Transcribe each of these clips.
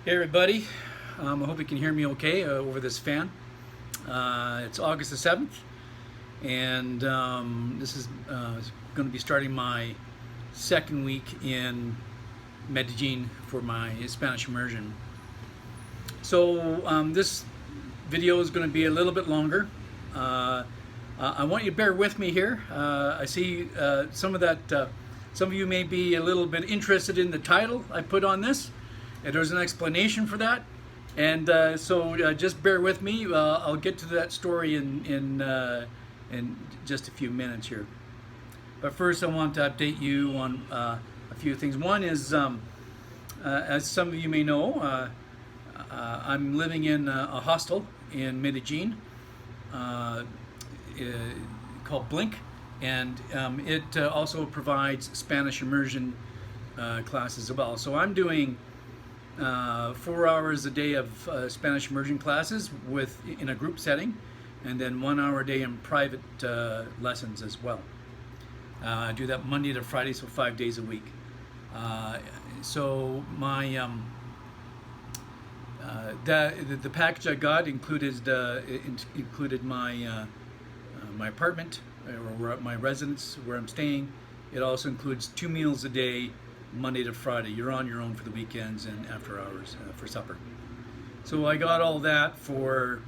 Hey everybody, I hope you can hear me okay over this fan. It's August the 7th, and this is going to be starting my second week in Medellin for my Spanish immersion. So this video is going to be a little bit longer. I want you to bear with me here. I see some of you may be a little bit interested in the title I put on this. And there's an explanation for that, and so just bear with me. I'll get to that story in just a few minutes here. But first, I want to update you on a few things. One is, as some of you may know, I'm living in a hostel in Medellin called Blink, and it also provides Spanish immersion classes as well. So I'm doing 4 hours a day of Spanish immersion classes in a group setting, and then 1 hour a day in private lessons as well. I do that Monday to Friday, so 5 days a week. So my the package I got included my my apartment or my residence where I'm staying. It also includes 2 meals a day, Monday to Friday. You're on your own for the weekends and after hours for supper. So I got all that for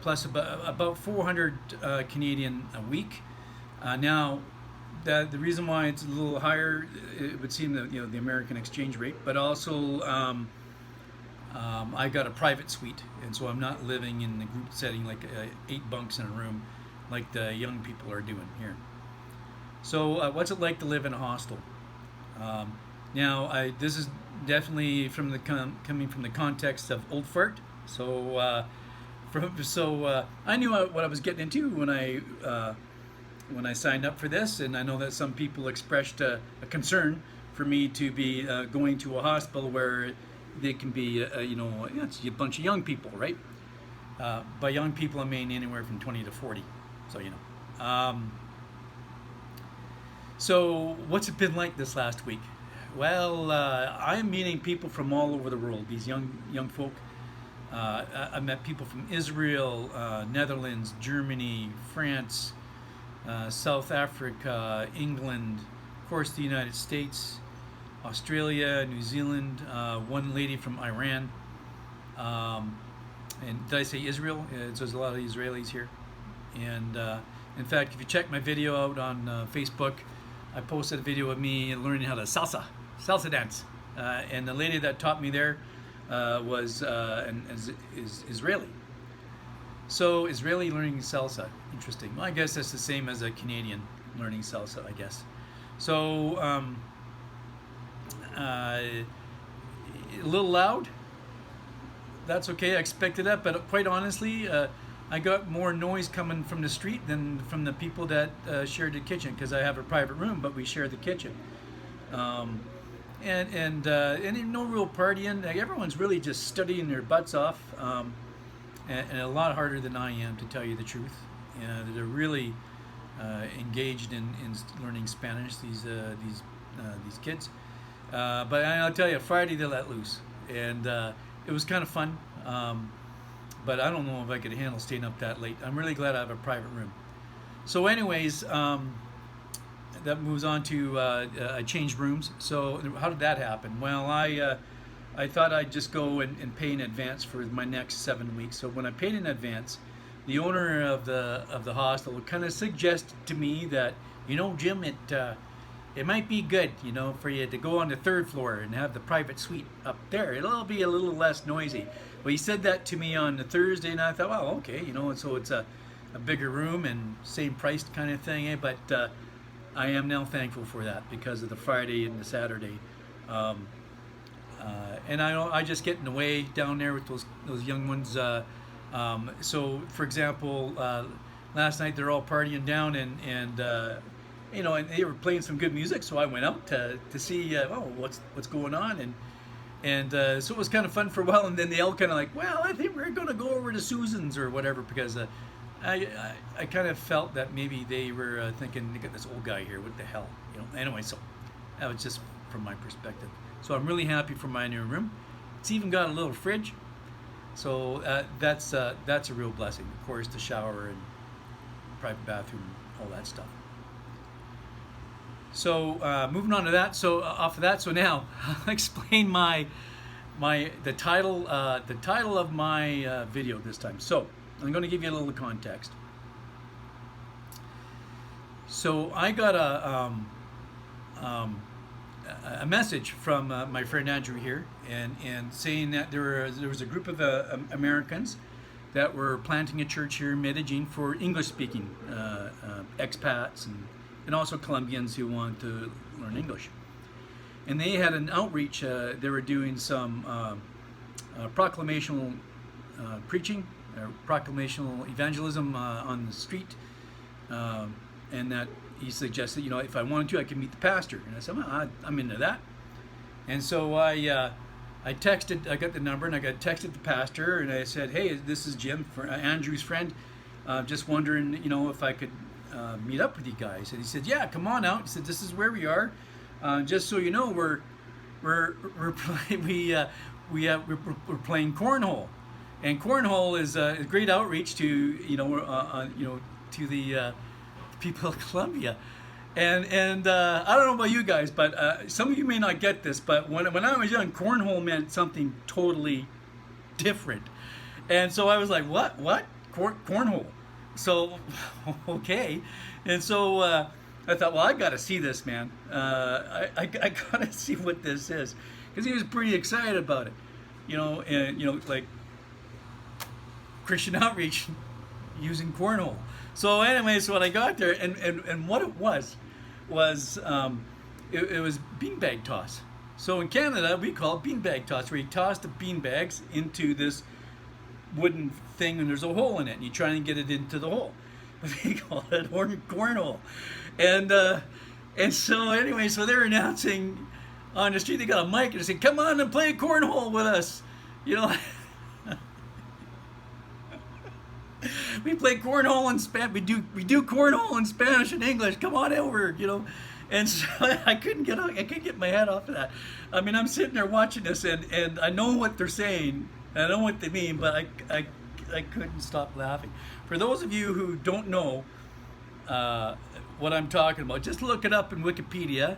plus about 400 Canadian a week. Now, the reason why it's a little higher, it would seem that the American exchange rate, but also I got a private suite, and so I'm not living in the group setting like 8 bunks in a room like the young people are doing here. So what's it like to live in a hostel? Now, this is definitely coming from the context of Old Fart. So, I knew what I was getting into when I signed up for this, and I know that some people expressed a concern for me to be going to a hospital where they can be, it's a bunch of young people, right? By young people, I mean anywhere from 20 to 40. So So what's it been like this last week? Well, I'm meeting people from all over the world. These young folk. I met people from Israel, Netherlands, Germany, France, South Africa, England, of course the United States, Australia, New Zealand. One lady from Iran. And did I say Israel? So there's a lot of Israelis here. And in fact, if you check my video out on Facebook, I posted a video of me learning how to salsa dance, and the lady that taught me there was is Israeli. So Israeli learning salsa, interesting. Well, I guess that's the same as a Canadian learning salsa, I guess. So a little loud. That's okay. I expected that, but quite honestly, I got more noise coming from the street than from the people that shared the kitchen, because I have a private room, but we share the kitchen. And no real partying. Like, everyone's really just studying their butts off, and a lot harder than I am, to tell you the truth. They're really engaged in learning Spanish. These kids. But I'll tell you, Friday they let loose, and it was kind of fun. But I don't know if I could handle staying up that late. I'm really glad I have a private room. So anyways, that moves on to I changed rooms. So how did that happen? Well, I thought I'd just go and pay in advance for my next 7 weeks. So when I paid in advance, the owner of the hostel kind of suggested to me that, Jim, it might be good, for you to go on the 3rd floor and have the private suite up there. It'll be a little less noisy. Well, he said that to me on the Thursday, and I thought, well, okay, and so it's a bigger room and same price kind of thing. But I am now thankful for that because of the Friday and the Saturday. And I just get in the way down there with those young ones. So, for example, last night they're all partying down, and they were playing some good music, so I went out to see what's going on, and so it was kind of fun for a while, and then they all kind of like, well, I think we're going to go over to Susan's or whatever, because I kind of felt that maybe they were thinking, look at this old guy here, what the hell, Anyway, so that was just from my perspective. So I'm really happy for my new room. It's even got a little fridge. So that's a real blessing. Of course, the shower and private bathroom, all that stuff. So moving on to that. So off of that. So now I'll explain the title of my video this time. So I'm going to give you a little context. So I got a message from my friend Andrew here, and saying that there was a group of Americans that were planting a church here in Medellin for English-speaking expats and also Colombians who want to learn English. And they had an outreach. They were doing some proclamational preaching, proclamational evangelism on the street, and that he suggested, if I wanted to, I could meet the pastor. And I said, well, I'm into that. And so I texted, I got the number, and I texted the pastor, and I said, hey, this is Jim, Andrew's friend. Just wondering, if I could meet up with you guys. And he said, yeah, come on out. He said, this is where we are. Just so you know, we're playing cornhole, and cornhole is a great outreach to to the people of Colombia. And I don't know about you guys, but some of you may not get this, but when I was young, cornhole meant something totally different. And so I was like, what? Cornhole? So, okay. And so I thought, well, I got to see this, man. I got to see what this is. Because he was pretty excited about it. Like Christian outreach using cornhole. So anyway, so when I got there, and what it was it was beanbag toss. So in Canada, we call it beanbag toss, where you toss the beanbags into this wooden thing, and there's a hole in it, and you try and get it into the hole. They call it cornhole. And so anyway, so they're announcing on the street. They got a mic, and they say, "Come on and play cornhole with us." We play cornhole in Spanish. We do cornhole in Spanish and English. Come on over, And so I couldn't get my head off of that. I mean, I'm sitting there watching this, and I know what they're saying, and I know what they mean, but I couldn't stop laughing. For those of you who don't know what I'm talking about, just look it up in Wikipedia.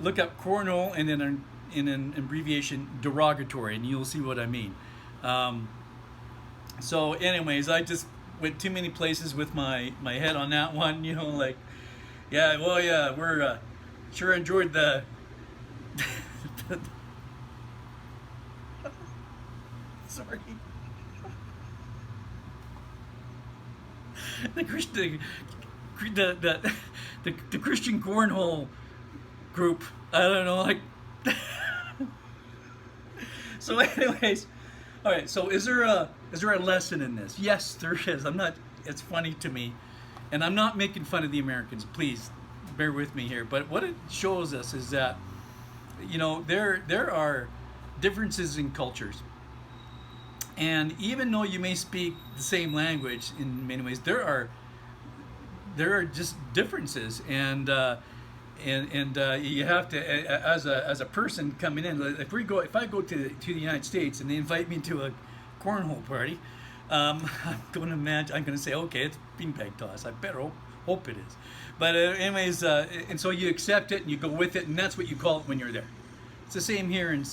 Look up cornhole and then in an abbreviation derogatory, and you'll see what I mean. So anyways, I just went too many places with my head on that one, we're sure enjoyed the sorry. The Christian cornhole group. I don't know, like. So anyways, all right, so is there a lesson in this? Yes, there is. It's funny to me, and I'm not making fun of the Americans. Please bear with me here. But what it shows us is that, there are differences in cultures. And even though you may speak the same language in many ways, there are just differences, and you have to, as a person coming in. If I go to the United States and they invite me to a cornhole party, I'm going to say, okay, it's beanbag toss. I better hope it is. But anyways, and so you accept it and you go with it, and that's what you call it when you're there. It's the same here in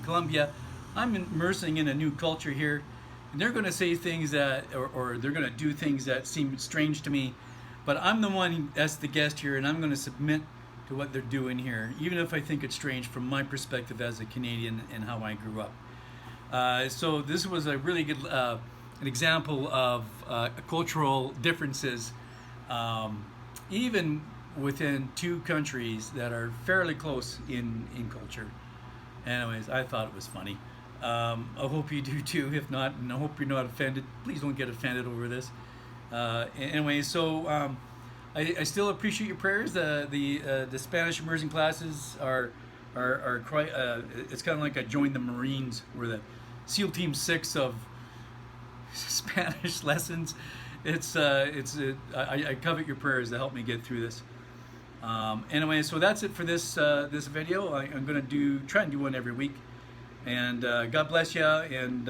Colombia. I'm immersing in a new culture here, and they're going to say things that, or they're going to do things that seem strange to me, but I'm the one that's the guest here, and I'm going to submit to what they're doing here, even if I think it's strange from my perspective as a Canadian and how I grew up. So this was a really good an example of cultural differences, even within two countries that are fairly close in culture. Anyways, I thought it was funny. I hope you do too. If not, and I hope you're not offended. Please don't get offended over this. Anyway, so I still appreciate your prayers. The Spanish immersion classes are quite. It's kind of like I joined the Marines. We're the SEAL Team 6 of Spanish lessons. I covet your prayers to help me get through this. Anyway, so that's it for this video. I'm going to try and do one every week. And God bless you. And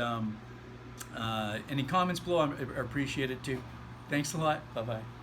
any comments below, I appreciate it too. Thanks a lot. Bye bye.